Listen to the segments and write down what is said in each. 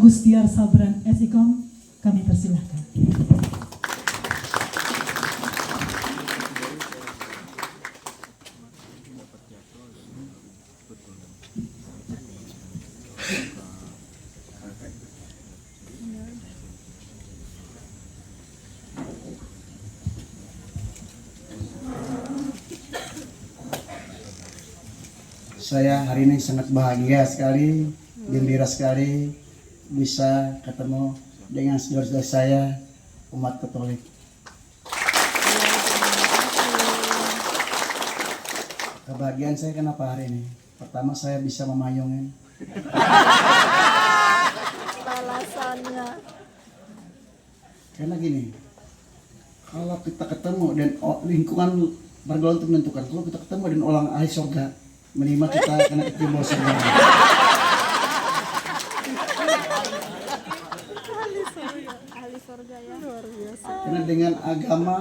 Agustiar Sabran Esikom, kami persilahkan. Saya hari ini sangat bahagia sekali, gembira sekali bisa ketemu dengan saudara-saudara saya umat Katolik. Kebahagiaan saya kenapa hari ini? Pertama, saya bisa memayungi. Alasannya. Karena gini, kalau kita ketemu dan lingkungan pergaulan itu menentukan. Kalau kita ketemu dengan orang ahli surga, minimal kita kena timbul surga. Ahli surga ya. Luar biasa. Karena dengan agama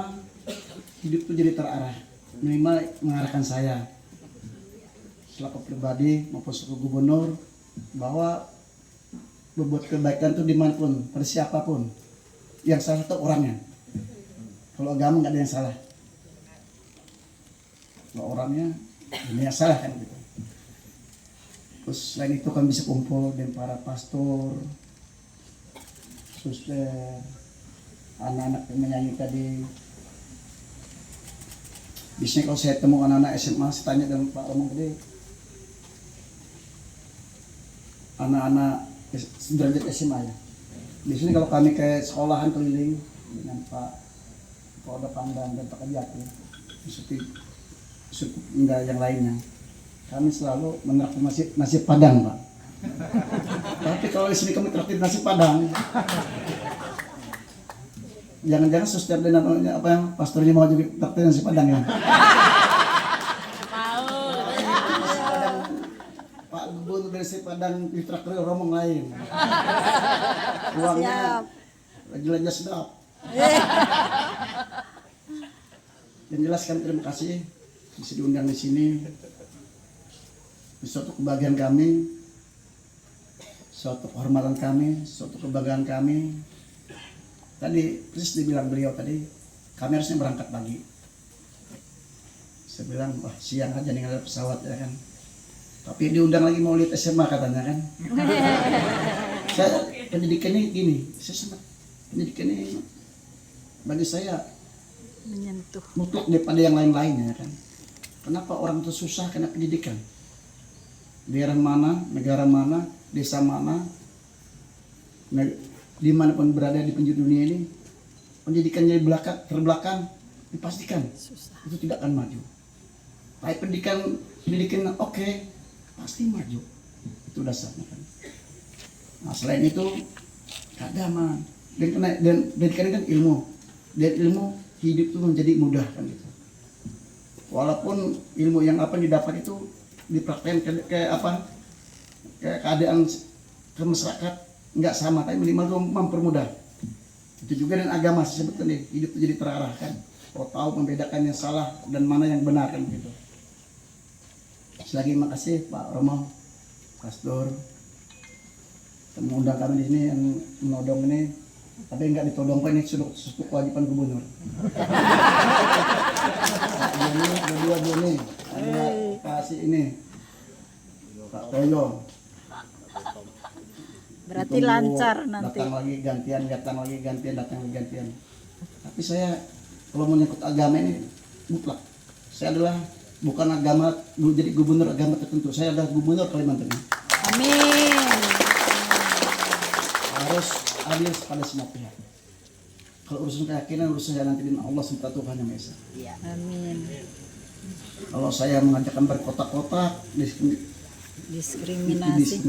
hidup itu jadi terarah, minimal mengarahkan saya selaku pribadi maupun selaku gubernur bahwa berbuat kebaikan itu dimanapun pada siapapun, yang salah itu orangnya. Kalau agama nggak ada yang salah, kalau orangnya ini yang salah kan gitu. Terus selain itu kan bisa kumpul dengan para pastor, suster, anak-anak yang menyanyi tadi. Biasanya kalau saya temu anak-anak SMA, saya tanya dengan Pak Romo tadi, anak-anak derajat SMA ya. Biasanya kalau kami ke sekolahan keliling dengan Pak Polda Pangdam dan Pak Kajati, enggak yang lainnya, kami selalu menerapkan nasi Padang, Pak. Tapi kalau di sini kami traktir nasi Padang, jangan-jangan suster dan apa yang pastornya mau juga traktir nasi Padang ya? Pak Gubernur dari nasi Padang ditraktir rombong lain. Uangnya lagi-lagi sedap. Yang jelas kami terima kasih bisa diundang di sini. Suatu kebahagiaan kami, suatu kehormatan kami, suatu kebanggaan kami. Tadi persis dibilang beliau tadi, kami harusnya berangkat pagi. Saya bilang, wah siang aja nih ada pesawat ya kan. Tapi diundang lagi mau lihat SMA katanya kan. Saya pendidikannya gini, pendidikannya bagi saya Menyentuh. mutlak daripada yang lain-lainnya kan. Kenapa orang itu susah kena pendidikan? Daerah mana, negara mana, desa mana, dimanapun berada di penjuru dunia ini, pendidikannya terbelakang, dipastikan Susah. itu tidak akan maju. Tapi pendidikan oke, pasti maju. Itu dasarnya kan. Nah selain itu keagamaan dan pendidikan kan ilmu, dan ilmu hidup itu menjadi mudah kan gitu. Walaupun ilmu yang apa didapat itu dipraktekkan ke keadaan ke masyarakat nggak sama, tapi minimal itu mempermudah. Itu juga dengan agama sebetulnya hidup itu jadi terarah kan. Kalau tahu membedakan yang salah dan mana yang benar kan gitu. Selagi makasih Pak Romo, Pastor, mengundang kami di sini yang menodong ini, tapi nggak ditodong Pak, ini sudah kewajiban gubernur. Dua nih, ada kasih ini, Pak Toyo. Berarti Ditunggu, lancar nanti. datang lagi gantian. Tapi saya kalau menyangkut agama ini mutlak. Saya adalah bukan agama jadi gubernur agama tertentu. Saya adalah gubernur Kalimantan. Amin. Harus adil pada semua pihak. Kalau urusan keyakinan urusan saya nanti dengan Allah SWT Tuhan yang Maha Esa. Amin. Kalau saya mengajakkan berkotak-kotak, diskriminasi,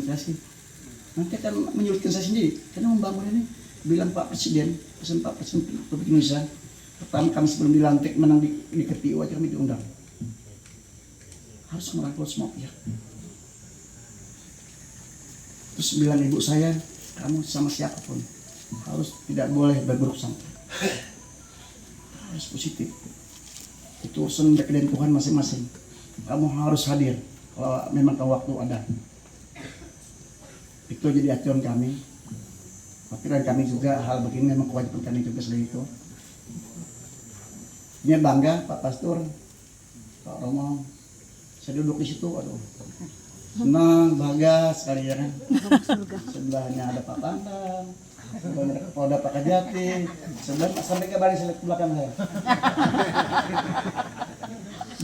nanti akan menyulitkan saya sendiri. Karena membangun ini, bilang Pak Presiden, pesan Pak Presiden Republik Indonesia, pertama kami sebelum dilantik menang di KPU aja kami diundang. Harus merangkul semua pihak. Terus bilang ibu saya, kamu sama siapapun harus tidak boleh berburuk sangka, harus positif. Itu urusan dengan Tuhan masing-masing. Kamu harus hadir kalau memang waktu ada. Itu jadi aturan kami. Tapi dan kami juga hal begini memang kewajiban kami juga selain itu. Ini bangga Pak Pastor, Pak Romo. Saya duduk di situ, aduh, senang, bahagia sekali ya kan. Sebelahnya ada Pak Bambang, sebelahnya ada Kapolda Pak Kajati, sebelahnya sampai ke Bali ke belakang saya.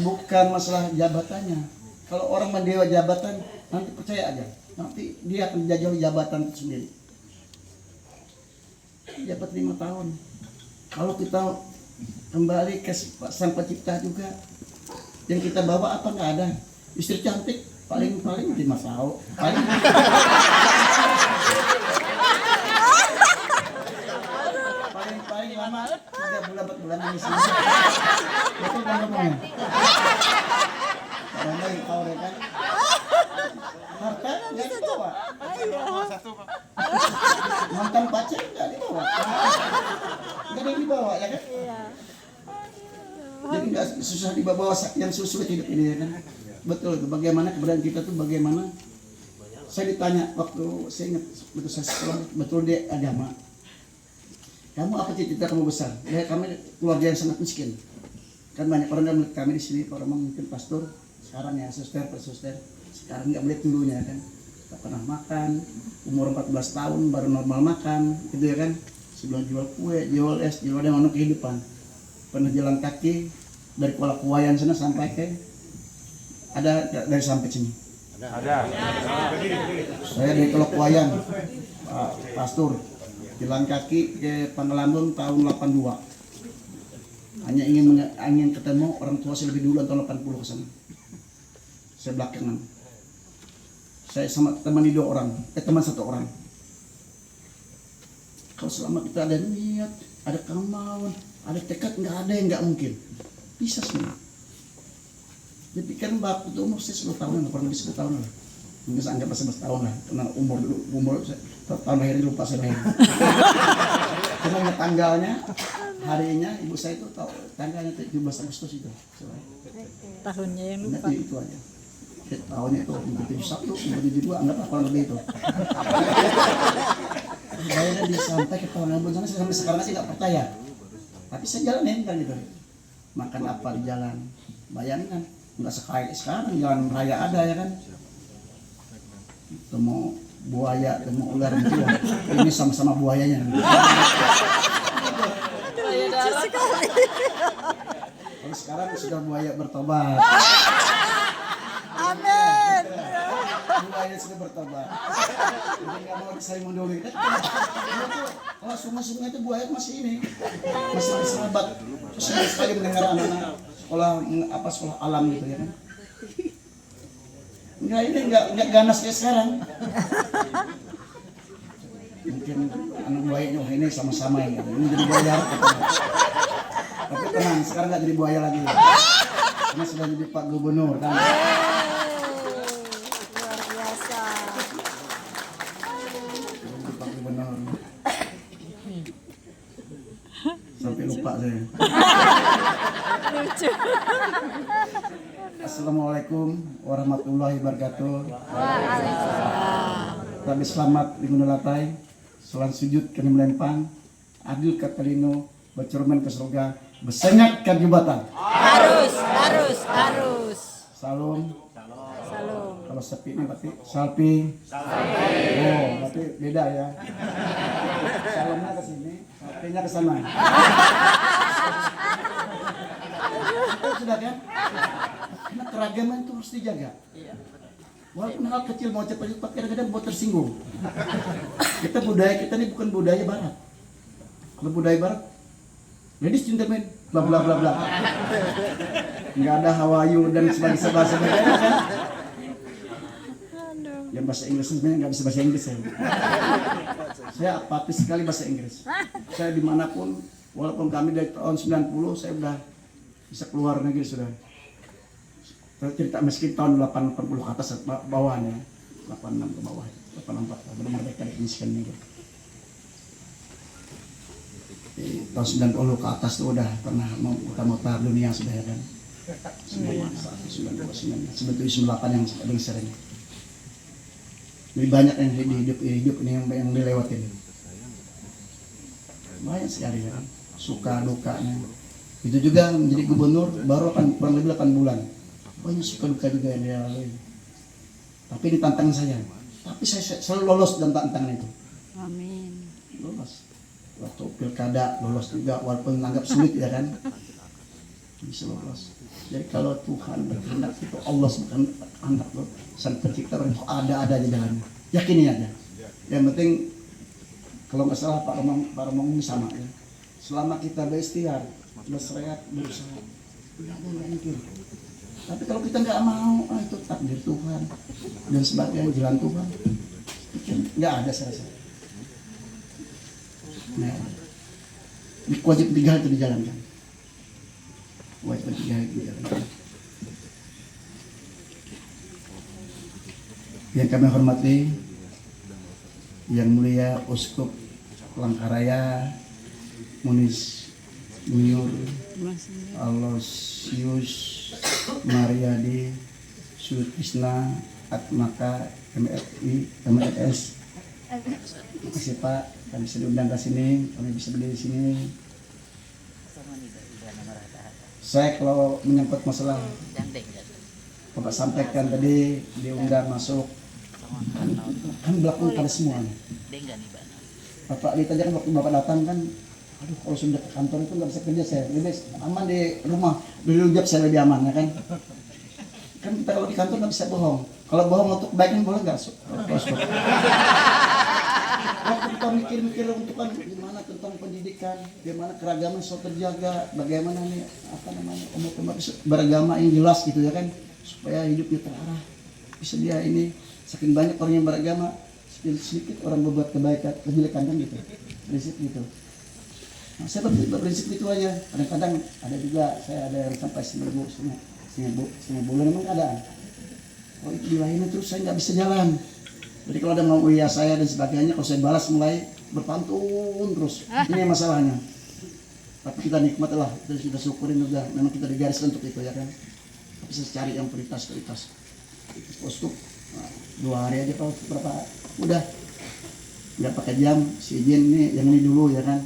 Bukan masalah jabatannya. Kalau orang mendewa jabatan, nanti percaya aja, nanti dia akan dijajah jabatan itu sendiri. Jabat 5 tahun. Kalau kita kembali ke Sang Pencipta juga, yang kita bawa apa nggak ada. Istri cantik paling 5 tahun. Paling lama 3 bulan 4 bulan ini sih. Betul kan ngomongnya? Orang lain tahu deh kan. Harta nggak dibawa. Mantan pacar nggak dibawa. Nggak ada yang dibawa ya kan? Jadi nggak susah dibawa yang sulit hidup ini ya kan? Betul itu. Bagaimana keberadaan kita tuh bagaimana? Saya ditanya waktu saya ingat betul saya sekolah betul di agama. Kamu apa cita-cita kamu besar? Ya kami keluarga yang sangat miskin. Kan banyak orang yang melihat kami di sini, orang mungkin pastor, sekarang ya suster, suster. Sekarang nggak melihat dulunya kan. Tak pernah makan, umur 14 tahun baru normal makan, gitu ya kan. Sebelum jual kue, jual es, jual ada mana kehidupan. Pernah jalan kaki dari Kuala Kuayan sana sampai ke ada dari sampai sini. Ada. Saya dari Kuala Kuayan, Pak Pastor, jalan kaki ke Pangelambung tahun 82. Hanya ingin ketemu orang tua saya lebih dulu tahun 80 ke sana. Saya belakangan. Saya sama teman 2 orang, teman 1 orang. Kalau selama kita ada niat, ada kemauan, ada tekad, nggak ada yang nggak mungkin. Bisa semua. Jadi kan waktu itu umur saya 10 tahun, kurang lebih 10 tahun lah. Mungkin saya anggap 11 tahun lah, karena umur tahun lahirnya lupa saya lahir. Cuma ingat tanggalnya, harinya, ibu saya itu tahu tanggalnya 17 Agustus itu. Tahunnya yang lupa. Nanti itu aja. Tahunnya itu 71, 72, anggaplah kurang lebih itu. Saya disampai ke Pangelambung sana, sampai sekarang sih nggak percaya. Tapi saya jalanin kan gitu. Makan apa di jalan, bayangkan nggak sekaya sekarang jalan raya ada ya kan. Temu buaya, temu ular gitu. Ini sama-sama buayanya. Kalau sekarang sudah buaya bertobat. Amin. Buaya sudah bertobat. Jadi nggak mau disaing dulu. Oh sungai-sungai itu buaya masih ini, masih sahabat. Terus sekali mendengar anak-anak sekolah alam gitu ya kan. Enggak ganas kayak sekarang. Mungkin anak buayanya wah ini sama-sama ini jadi buaya. Tapi tenang, sekarang nggak jadi buaya lagi. Karena sudah jadi Pak Gubernur kan. Luar biasa. Jadi Pak Gubernur. Sampai lupa saya. Lucu. Assalamualaikum warahmatullahi wabarakatuh. Waalaikumsalam. Kami selamat di Gunulatai. Salam sujud kami melempang. Adil katalino bercermin ke surga. Bersenyak ke jubatan. Harus. Salam. Salam. Kalau sepi ini berarti salpi. Oh, berarti beda ya. Salamnya ke sini, salpinya ke sana. Sudah kan? Karena keragaman itu harus dijaga. Walaupun hal kecil mau cepat-cepat kadang-kadang buat tersinggung. Budaya kita ini bukan budaya barat. Kalau budaya barat, ladies gentlemen, bla bla bla bla. Nggak ada hawayu dan sebagainya kan? Yang bahasa Inggris sebenarnya nggak bisa bahasa Inggris saya apatis sekali bahasa Inggris. Saya dimanapun, walaupun kami dari tahun 90 saya udah bisa keluar negeri sudah. Cerita meski tahun 80 ke atas bawahnya, 86 ke bawah, 84 belum merdeka dari miskin ini. Tahun 90 ke atas tuh udah pernah muter-muter dunia sudah ya kan. 91, 92, 97, 98 yang paling sering. Lebih banyak yang hidup ini yang dilewatin. banyak sekali ya kan, suka dukanya. Itu juga menjadi gubernur baru akan kurang lebih 8 bulan, banyak suka duka juga yang dia lalui. Tapi ini tantangan saya, tapi saya selalu lolos dalam tantangan itu. Amin. Lolos. Waktu pilkada lolos juga walaupun menganggap sulit ya kan, bisa lolos. Jadi kalau Tuhan berkehendak itu Allah berkehendak loh, sang pencipta itu ada aja jalannya. Yakini aja. Yang penting kalau nggak salah Pak Romo ini sama ya. Selama kita berikhtiar, berserat, berusaha, nggak ada yang mikir. Tapi kalau kita nggak mau, itu takdir Tuhan dan sebagainya, jalan Tuhan, pikir nggak ada saya rasa. Nah, wajib 3 hal itu dijalankan. Wajib 3 hal itu dijalankan. Yang kami hormati, Yang Mulia Uskup Palangkaraya Munis Buyur Aloysius Mariadi Sutrisna Atmaka MFI MFS. Terima kasih Pak, kami bisa diundang ke sini, kami bisa berdiri di sini. Saya kalau menyangkut masalah Bapak sampaikan tadi diundang masuk, kan belakang pada semua. Bapak lihat aja kan waktu Bapak datang kan, aduh kalau sudah ke kantor itu nggak bisa kerja saya, lebih aman di rumah, dulu job saya lebih aman ya kan. Kan kita kalau di kantor nggak bisa bohong, kalau bohong untuk kebaikan boleh nggak? Waktu kita mikir-mikir untuk kan gimana tentang pendidikan, bagaimana keragaman so terjaga, bagaimana nih apa namanya umat beragama yang jelas gitu ya kan, supaya hidupnya terarah. Bisa dia ini saking banyak orang yang beragama, sedikit orang berbuat kebaikan, kejelekan kan gitu, prinsip gitu. Nah, saya berprinsip itu aja. Kadang-kadang ada juga saya ada yang sampai setengah bulan memang keadaan. Oh itu dilahirin terus saya nggak bisa jalan. Jadi kalau ada mau iya saya dan sebagainya, kalau saya balas mulai berpantun terus. Ini masalahnya. Tapi kita nikmat lah, kita syukurin udah. Memang kita digariskan untuk itu ya kan. Tapi saya cari yang prioritas. Postuk 2 hari aja kalau berapa udah. Nggak pakai jam, si izin nih yang ini dulu ya kan.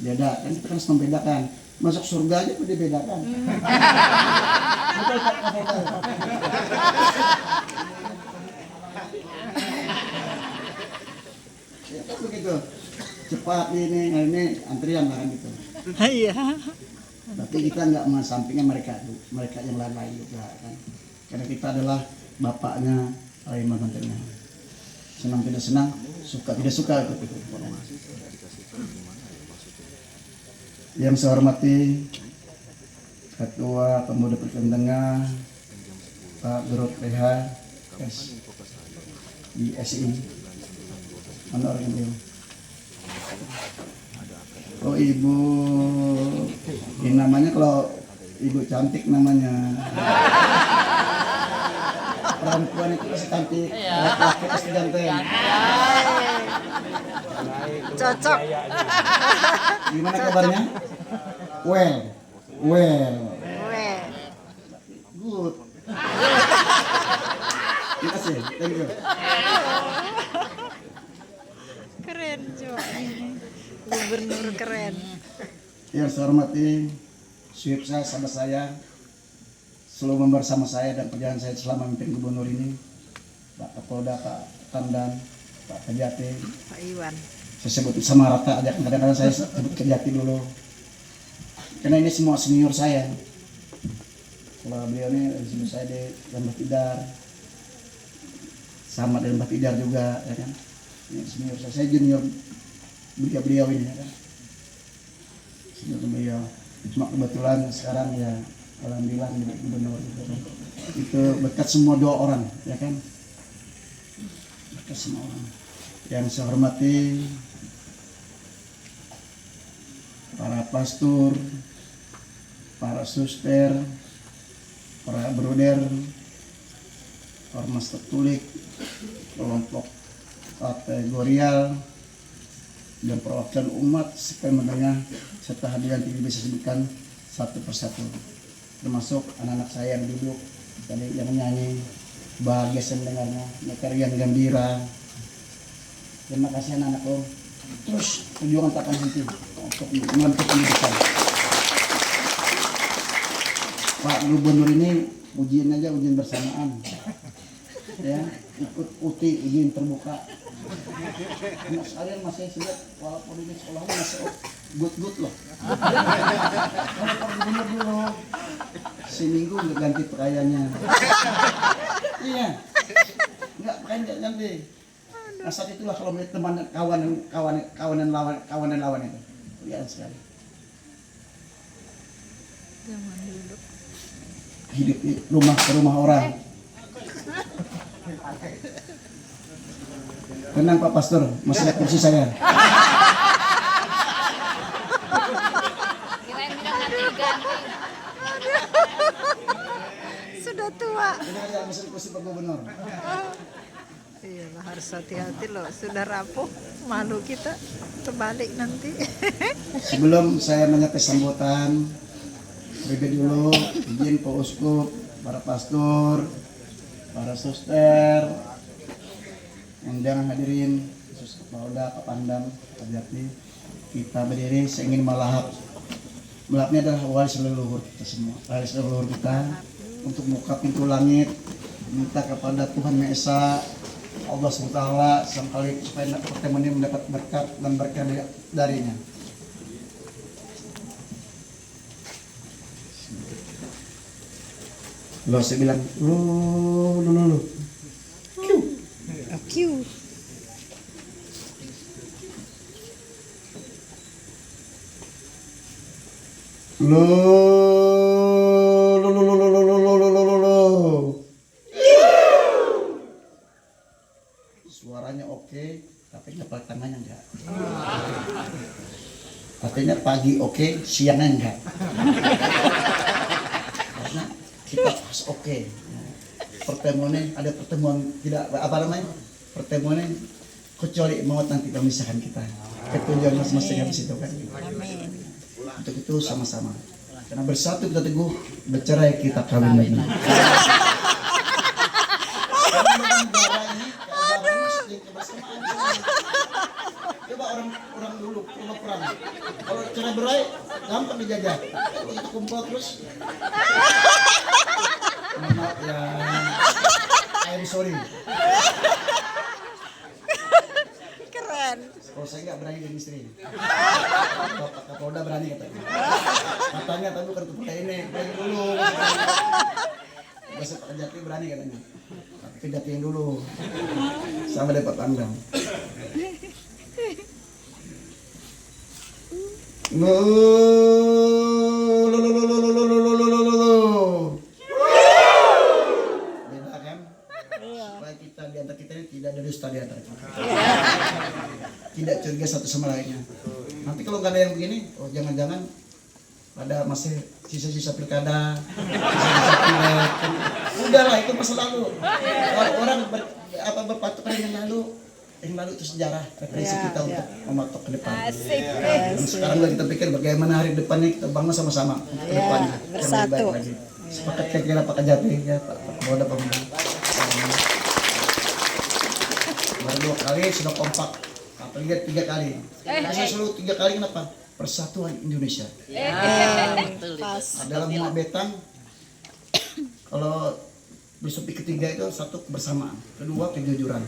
Beda kan kita harus membedakan. Masuk surga aja udah dibedakan. Ya, begitu cepat ini antrian lah kan gitu. Iya. Tapi kita nggak mengesampingkan mereka yang lain juga kan. Karena kita adalah bapaknya Iman Tengah. Senang tidak senang, suka tidak suka itu. Yang saya hormati Ketua Pemuda Perjuangan Tengah Pak Guru PH di SI. Mana orang itu? Oh Ibu, ini namanya kalau Ibu cantik namanya. Perempuan itu pasti cantik, laki-laki pasti ganteng. Cocok. Gimana kabarnya? Well. Weh. Good. Terima kasih, thank you. Keren juga ini. Gubernur keren. Yang saya hormati, sweep saya, sahabat saya, selalu bersama saya dan perjalanan saya selama memimpin gubernur ini, Pak Kapolda, Pak Tandan, Pak Kejati, Pak Iwan. saya sebut sama rata aja, kadang-kadang saya sebut Kejati dulu, karena ini semua senior saya. Kalau beliau ini senior saya di Lembah Tidar, sama dengan Lembah Tidar juga, ya kan? Ini senior saya junior beliau ini, ya kan? Senior beliau. Cuma kebetulan sekarang ya alhamdulillah menjadi gubernur gitu kan. Itu berkat semua doa orang ya kan, berkat semua orang. Yang saya hormati para pastor, para suster, para bruder, ormas tertulik, kelompok kategorial dan perwakilan umat sepenuhnya serta hadirin tidak bisa sebutkan satu persatu, termasuk anak-anak saya yang duduk tadi yang nyanyi, bahagia saya mendengarnya, mereka riang gembira. Terima kasih anak-anakku, Terus perjuangan tak akan henti untuk menuntut pendidikan. Pak Gubernur ini ujian aja ujian bersamaan, ya ikut ujian terbuka. Anak sekalian masih lihat walaupun ini sekolahnya masih good loh. Kalau Pak Gubernur dulu seminggu udah ganti pakaiannya. Iya, nggak pakaian nggak ganti. Nah saat itulah kalau melihat teman kawanan lawan itu, kelihatan sekali. Zaman dulu. Hidup di rumah ke rumah orang. Tenang Pak Pastor, masih ada kursi saya. Sudah tua. Ini aja mesin kursi Pak Gubernur. Iya, harus hati-hati loh. Sudah rapuh, malu kita terbalik nanti. Sebelum saya menyampaikan sambutan, terlebih dulu izin Pak Uskup, para pastor, para suster, undangan hadirin, khusus Pak Oda, Pak Pandam, Pak Jati, kita berdiri. Saya ingin melahap ini adalah waris leluhur kita semua, waris leluhur kita, untuk membuka pintu langit, minta kepada Tuhan Maha Esa, Allah SWT, Sang Khalik, supaya pertemuan ini mendapat berkat dan berkah darinya. Lo saya bilang, lu. Q. Suaranya oke, tapi nggak tangannya enggak. Artinya pagi oke, siangnya enggak. Karena kita pas oke. Pertemuannya ada pertemuan tidak apa namanya? Pertemuannya kecuali maut nanti memisahkan kita. Ketujuan masing-masing habis itu kan. Amin. Untuk itu sama-sama. Karena bersatu kita teguh, bercerai kita kawin lagi. Coba orang dulu kalau perang, kalau cerai berai gampang dijajah. Kalau kita kumpul terus, maaf ya, I'm sorry. Keren. Kalau saya nggak berani jadi istri. Kalau Pak Kapolda berani katanya. Katanya tapi bukan pakai ini, pakai dulu. Besok Pak Kejati berani katanya. Tapi Kejati yang dulu. Sama dengan Pak Pandam. Beda kan? Supaya kita di antara kita ini tidak ada dusta di antara kita. Tidak curiga satu sama lainnya. Nanti kalau nggak ada yang begini, oh jangan-jangan ada masih sisa-sisa pilkada, sisa-sisa pileg. Udahlah itu masa lalu. Orang berpatok dengan yang lalu itu sejarah referensi kita untuk mematok ke depan. Asik. Dan sekarang kita pikir bagaimana hari depannya kita bangun sama-sama ke depannya. Bersatu. Sepakat kira-kira Pak Kejati ya Pak Boda Pak Bunda. Baru 2 kali sudah kompak. Apalagi 3 kali. Saya selalu 3 kali kenapa? Persatuan Indonesia. Pas. Adalah Muhammad Betang. Kalau filosofi ketiga itu satu kebersamaan, kedua kejujuran,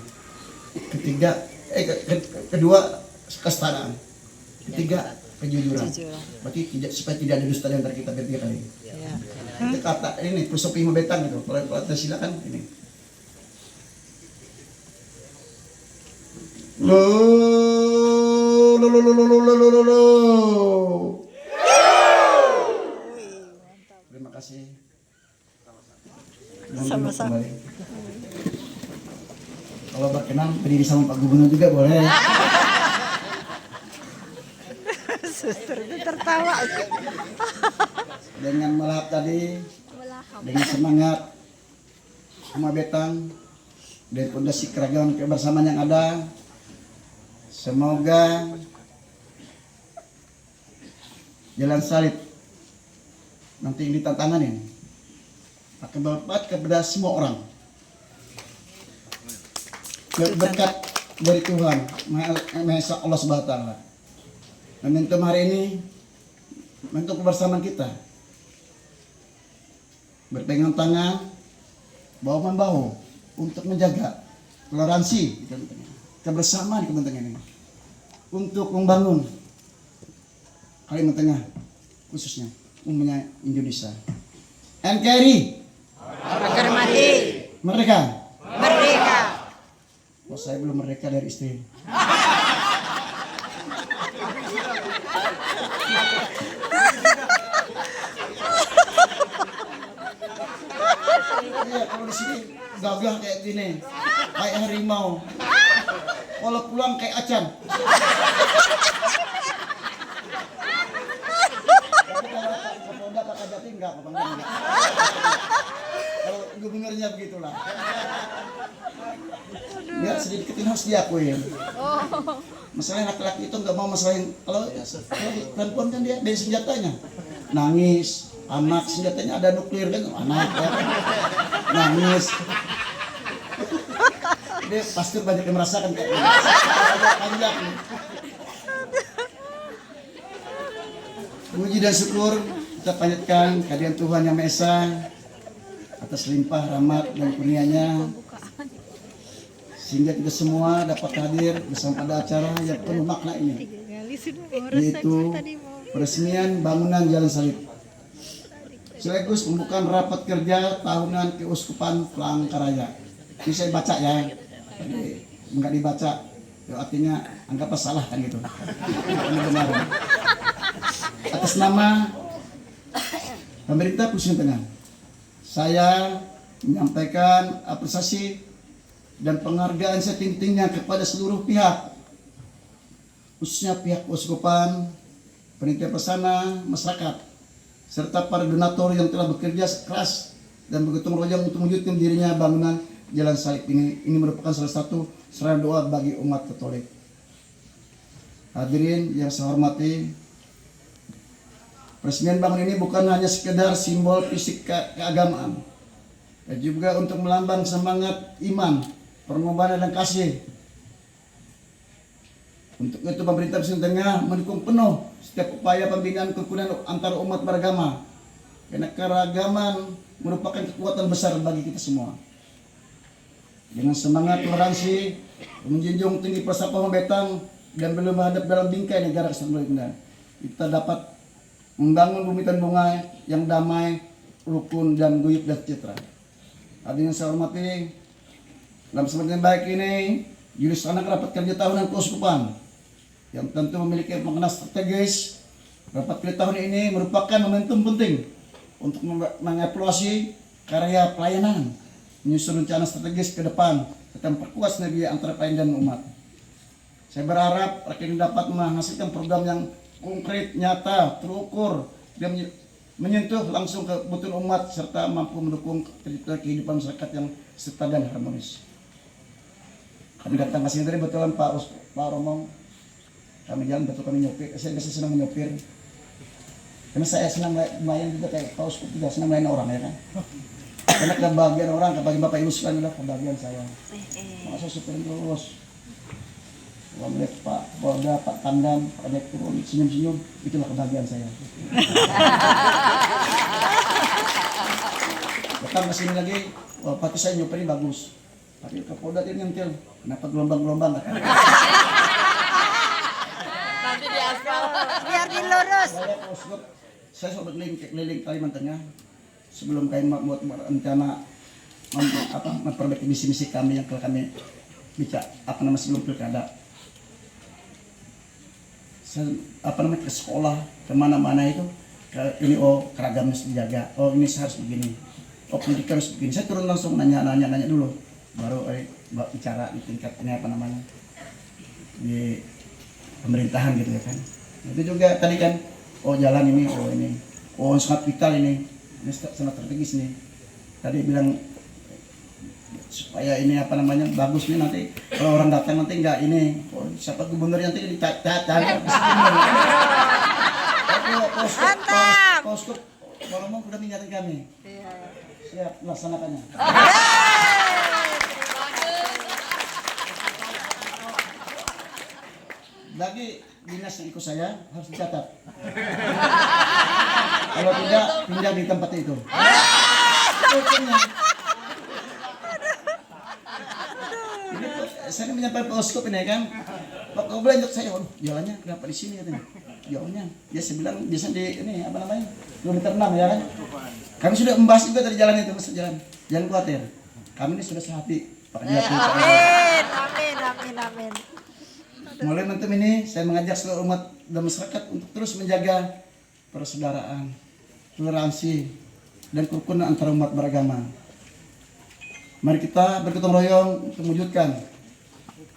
kedua kesetaraan, ketiga kejujuran. Berarti tidak supaya tidak ada dusta di antara kita bertiga kali. Itu kata ini filosofi Muhammad Betang itu. Kalau silakan ini. Terima kasih. Sama-sama. Kalau berkenan berdiri sama Pak Gubernur juga boleh. Suster itu tertawa. Dengan melahap tadi, dengan semangat sama Betang dan fondasi keragaman kebersamaan yang ada, semoga jalan salib nanti ini tantangan ini akan bermanfaat kepada semua orang. Berkat dari Tuhan Maha Esa Allah Subhanahu wa taala. Momentum hari ini momentum kebersamaan kita. Berpegangan tangan bahu membahu untuk menjaga toleransi kebersamaan di Kalimantan Tengah ini. Untuk membangun Kalimantan Tengah khususnya umumnya Indonesia. NKRI Agar mati. merdeka. Merdeka. Oh, saya belum merdeka dari istri. Iya, kalau di sini gagah kayak gini, kayak harimau. Kalau pulang kayak acan. Tapi kalau Kapolda Pak Kajati enggak, enggak. Kalau gubernurnya begitulah. Ya sedikit harus diakuin. Masalah laki-laki itu nggak mau masalahin. Kalau perempuan kan dia dari senjatanya nangis, anak senjatanya ada nuklir kan anak ya. Nangis. Dia pasti banyak yang merasakan kayak gitu. Panjang. Puji dan syukur kita panjatkan kehadiran Tuhan Yang Maha Esa atas limpah rahmat dan kurnia-Nya sehingga kita semua dapat hadir bersama pada acara yang penuh makna ini, yaitu peresmian bangunan Jalan Salib sekaligus pembukaan rapat kerja tahunan Keuskupan Palangkaraya. Ini saya baca ya, jadi enggak dibaca ya, artinya anggaplah salah kan gitu. Ini benar. Atas nama pemerintah Provinsi Tengah, saya menyampaikan apresiasi dan penghargaan setinggi-tingginya kepada seluruh pihak, khususnya pihak keuskupan, panitia pelaksana, masyarakat, serta para donatur yang telah bekerja keras dan bergotong royong untuk mewujudkan dirinya bangunan Jalan Salib ini. Ini merupakan salah satu sarana doa bagi umat Katolik. Hadirin yang saya hormati, peresmian bangunan ini bukan hanya sekedar simbol fisik keagamaan, dan juga untuk melambang semangat iman, pengorbanan dan kasih. Untuk itu pemerintah Provinsi Tengah mendukung penuh setiap upaya pembinaan kerukunan antar umat beragama, karena keragaman merupakan kekuatan besar bagi kita semua. Dengan semangat toleransi, menjunjung tinggi persatuan pembetaan dan belum menghadap dalam bingkai negara kesatuan, kita dapat membangun bumi dan bunga yang damai, rukun dan guyup dan sejahtera. Hadirin yang saya hormati, dalam kesempatan baik ini dilaksanakan rapat kerja tahunan keuskupan yang tentu memiliki makna strategis. Rapat kerja tahun ini merupakan momentum penting untuk mengevaluasi karya pelayanan, menyusun rencana strategis ke depan, serta memperkuat sinergi antara pelayan dan umat. Saya berharap rapat ini dapat menghasilkan program yang konkret, nyata, terukur, dan menyentuh langsung kebutuhan umat serta mampu mendukung kehidupan masyarakat yang serta dan harmonis. Kami datang ke sini tadi betulan Pak Romo, kami jalan betul kami nyopir. Saya senang menyopir, karena saya senang melayani juga kayak Pak Uskup juga senang melayani orang ya kan. Karena kebahagiaan orang, kebahagiaan Bapak Ibu sekalian adalah kebahagiaan saya. Masa supir terus, kalau melihat Pak Polda, Pak Tandam, Pak Dek turun senyum-senyum, itulah kebahagiaan saya. Datang ke sini lagi, wah pasti saya nyoperin bagus. Tapi Kapolda dia nyentil, kenapa gelombang-gelombang? Nanti di aspal, biar dilurus. Saya sobat keliling Kalimantan Tengah sebelum kami membuat rencana memperbaiki misi-misi kami yang kami bicara sebelum pilkada. Ke sekolah, kemana-mana itu ini keragaman harus dijaga, ini harus begini, pendidikan harus begini. Saya turun langsung nanya dulu, baru bicara di tingkat ini di pemerintahan gitu ya kan. Itu juga tadi kan, jalan ini, sangat vital ini sangat strategis nih. Tadi bilang supaya ini bagus nih, nanti kalau orang datang nanti enggak ini siapa gubernur nanti dicatat. Mantap. Poskop kalau mau udah mengingatkan kami. Siap melaksanakannya. bagi dinas yang ikut saya harus dicatat. Kalau tidak, pindah di tempat itu. Hukumnya. Ini saya menyampaikan Pak Oskop ini kan, Pak kau boleh untuk saya, waduh jalannya kenapa di sini katanya? Jauhnya, ya saya bilang biasa di ini apa namanya, kilometer 6 ya kan. Kami sudah membahas juga dari jalan itu, mas jalan, jangan khawatir. Kami ini sudah sehati, Pak Jati. Amin. Mulai momentum ini saya mengajak seluruh umat dan masyarakat untuk terus menjaga persaudaraan, toleransi, dan kerukunan antara umat beragama. Mari kita bergotong royong untuk mewujudkan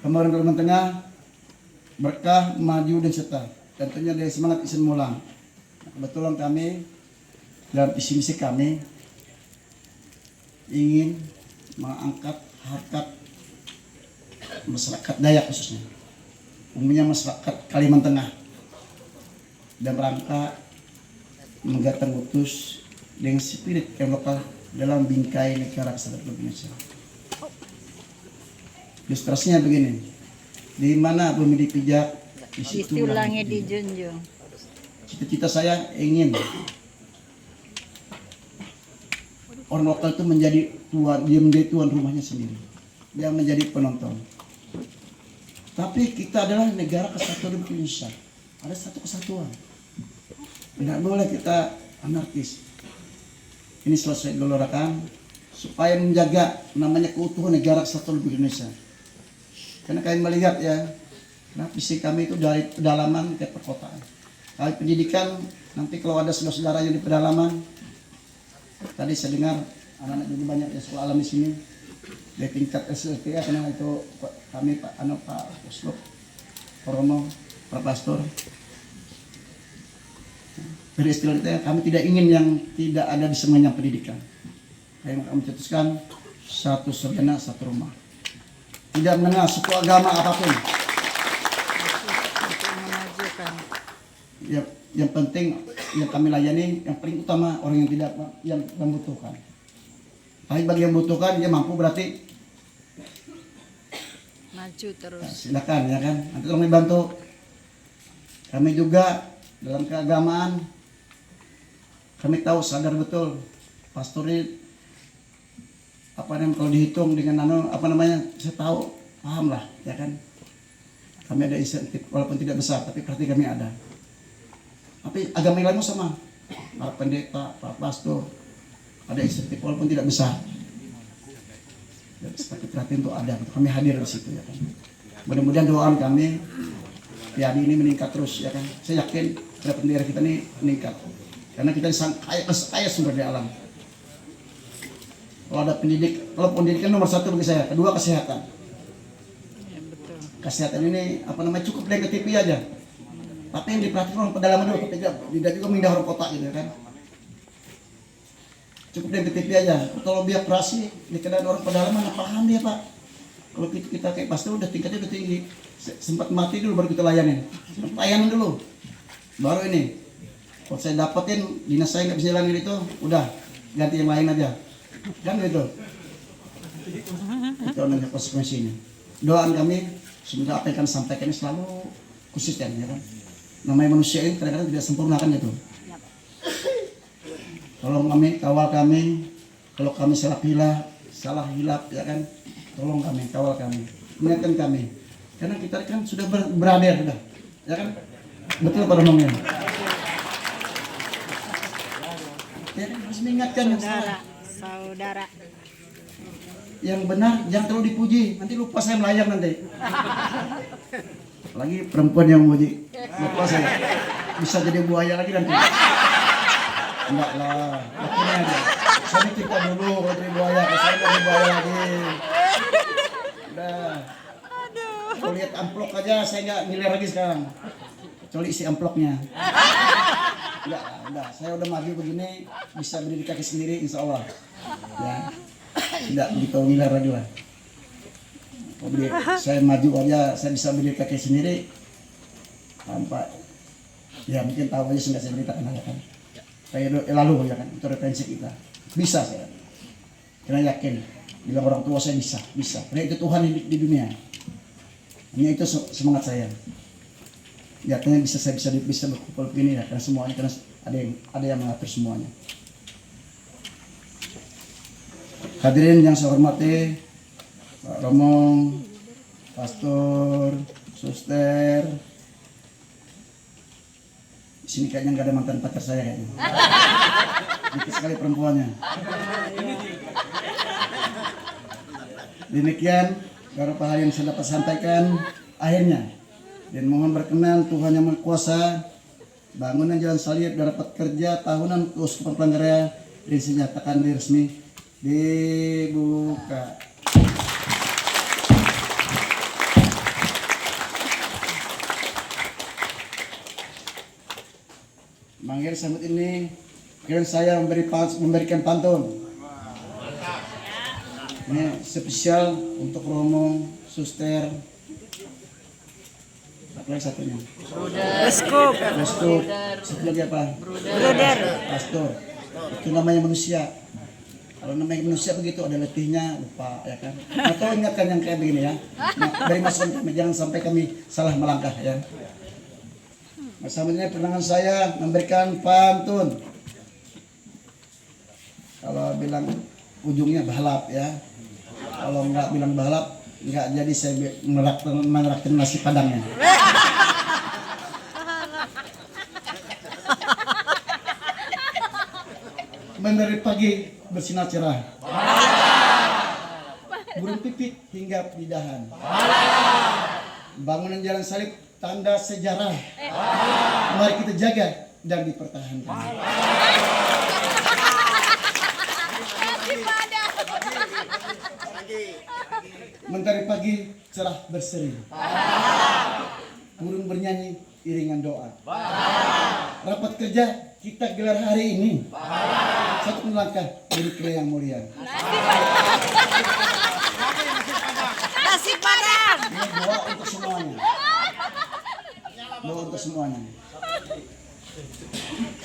Pembangunan Kalimantan Tengah berkah, maju, dan serta. Tentunya dari semangat Isan Mulang. Kebetulan kami dalam visi misi kami ingin mengangkat harkat masyarakat Dayak khususnya, umumnya masyarakat Kalimantan Tengah, dan rangka menggatang utus dengan spirit yang lokal dalam bingkai negara kesatuan Indonesia. Ilustrasinya begini, di mana bumi dipijak, di situ langit dijunjung. Cita-cita saya ingin orang lokal itu menjadi tuan, dia menjadi tuan rumahnya sendiri, dia menjadi penonton. Tapi kita adalah negara kesatuan Indonesia, ada satu kesatuan. Tidak boleh kita anarkis. Ini selesai gelorkan supaya menjaga namanya keutuhan negara kesatuan Indonesia. Karena kalian melihat ya, nah visi kami itu dari pedalaman ke perkotaan. Kali pendidikan, nanti kalau ada saudara-saudara yang di pedalaman, tadi saya dengar anak-anak juga banyak yang sekolah alam di sini, dari tingkat SLTA, karena itu kami Pak Uslop, Porono, Pak Pastor. Dari istilah itu kami tidak ingin yang tidak ada di semuanya pendidikan. Kami mencetuskan satu sarjana satu rumah. Tidak mengenal suku agama apapun. Yang penting yang kami layani yang paling utama orang yang tidak yang membutuhkan. Tapi bagi yang membutuhkan dia mampu berarti Maju terus. Nah, silakan ya kan. Nanti tolong dibantu. Kami juga dalam keagamaan kami tahu sadar betul pastor ini apa namanya kalau dihitung dengan apa namanya saya tahu paham lah ya kan. Kami ada insentif walaupun tidak besar tapi berarti kami ada. Tapi agama lain sama, para pendeta, para pastor ada insentif walaupun tidak besar. Tapi perhatian itu ada, kami hadir di situ ya kan. Mudah-mudahan doaan kami PAD ini meningkat terus ya kan. Saya yakin pendera kita ini meningkat karena kita kaya sumber daya alam. Kalau ada kalau pendidikan nomor 1 bagi saya, kedua kesehatan. Ya, betul. Kesehatan ini apa namanya cukup dari KTP aja. Tapi yang diperhatikan orang pedalaman dulu, tidak juga mindah orang kota gitu kan. Cukup dari KTP aja. Kalau biar operasi di keadaan orang pedalaman paham dia Pak. Kalau kita kayak pastor udah tingkatnya udah tinggi. Sempat mati dulu baru kita layanin. Sempat layanin dulu. Baru ini. Kalau saya dapetin dinas saya nggak bisa jalanin itu, udah ganti yang lain aja. Kan gitu. Itu namanya konsekuensinya. Doaan kami semoga apa yang kami sampaikan ini selalu konsisten ya kan. Namanya manusia ini kadang-kadang tidak sempurna kan gitu. Tolong kami, kawal kami. Kalau kami salah hilap ya kan. Tolong kami, kawal kami. Ingatkan kami. Karena kita kan sudah berada sudah. Ya kan? Betul Pak Rombongnya. Ya kan harus mengingatkan yang salah. Saudara. Yang benar jangan terlalu dipuji, nanti lupa saya melayang nanti. Lagi perempuan yang memuji, lupa saya. Bisa jadi buaya lagi nanti. Enggak lah, lakunya aja. Saya cerita dulu kalau jadi buaya, saya jadi buaya lagi. Udah. Kalau lihat amplop aja saya nggak ngiler lagi sekarang. Kecuali isi amplopnya. Enggak, udah. Saya udah maju begini, bisa berdiri kaki sendiri, insya Allah. Ya, tidak begitu ngiler lagi lah. Saya maju aja, saya bisa berdiri kaki sendiri tanpa, ya mungkin tahu aja sudah saya beritakan aja kan. Kayak lalu ya kan, itu referensi kita. Bisa saya, karena yakin bila orang tua saya bisa. Karena itu Tuhan di dunia. Hanya itu semangat saya. Lihatnya bisa berkumpul begini ya, karena semuanya karena ada yang mengatur semuanya. Hadirin yang saya hormati, Pak Romong, Pastor, Suster. Di sini kayaknya nggak ada mantan pacar saya kayaknya. Dikit sekali perempuannya. Demikian beberapa hal yang saya dapat sampaikan akhirnya. Dan mohon berkenan Tuhan Yang Maha Kuasa, bangunan Jalan Salib dan rapat kerja tahunan Keuskupan Palangkaraya dinyatakan resmi dibuka. Manggil sambut ini, kira saya memberikan pantun. Ini spesial untuk Romo, Suster, apa lagi satunya? Eskup. Satu lagi apa? Bruder. Pastor. Itu namanya manusia. Kalau namanya manusia begitu ada letihnya, lupa ya kan. Atau ingatkan yang kayak begini ya. Nah, dari masukan kami jangan sampai kami salah melangkah ya. Selanjutnya perkenalkan saya memberikan pantun. Kalau bilang ujungnya balap ya. Kalau nggak bilang balap, nggak jadi saya merakit nasi padangnya. Dari pagi bersinar cerah. Burung pipit hinggap di dahan. Bangunan Jalan Salib tanda sejarah. Mari kita jaga dan dipertahankan. Mentari pagi cerah berseri. Burung bernyanyi iringan doa. Rapat kerja kita gelar hari ini. Satu langkah dari yang mulia. Nasi padang. Ini doa untuk semuanya. Doa untuk semuanya.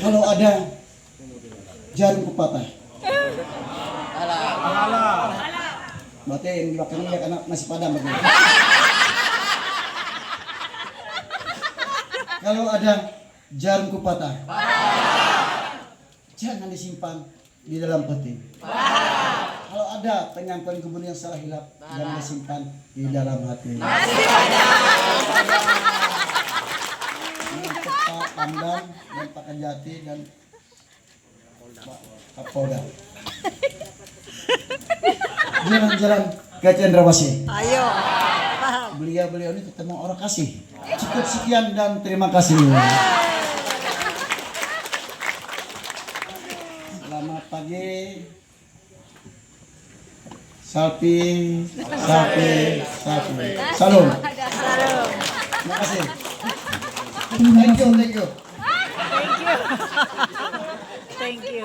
Kalau ada jarum pepatah. Berarti yang di belakang ini anak nasi padang begini. Kalau ada jarum pepatah, jangan disimpan di dalam peti. Kalau ada penyampaian kebun yang salah hilap, jangan disimpan di dalam hati. Ini untuk Pak Pangdam dan Pak Kajati dan Pak Kapolda. Jalan-jalan ke Cendrawasih. Ayo. Paham. Beliau ini ketemu orang kasih. Cukup sekian dan terima kasih. Selamat pagi. Sapi. Salam. Terima kasih. Thank you. Thank you.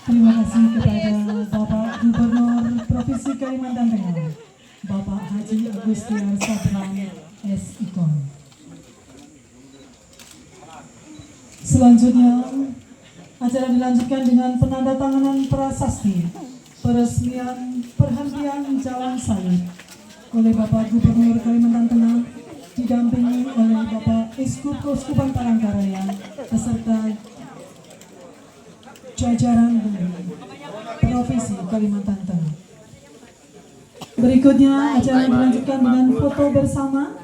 Terima kasih kepada Bapak Gubernur Provinsi Kalimantan Tengah, Bapak Haji Agustiar Sabran S.Ikon. Selanjutnya, acara dilanjutkan dengan penandatanganan prasasti peresmian perhentian Jalan Salib oleh Bapak Gubernur Kalimantan Tengah didampingi oleh Bapak Eskup Keuskupan Palangkaraya beserta jajaran Provinsi Kalimantan Tengah. Berikutnya acara dilanjutkan dengan foto bersama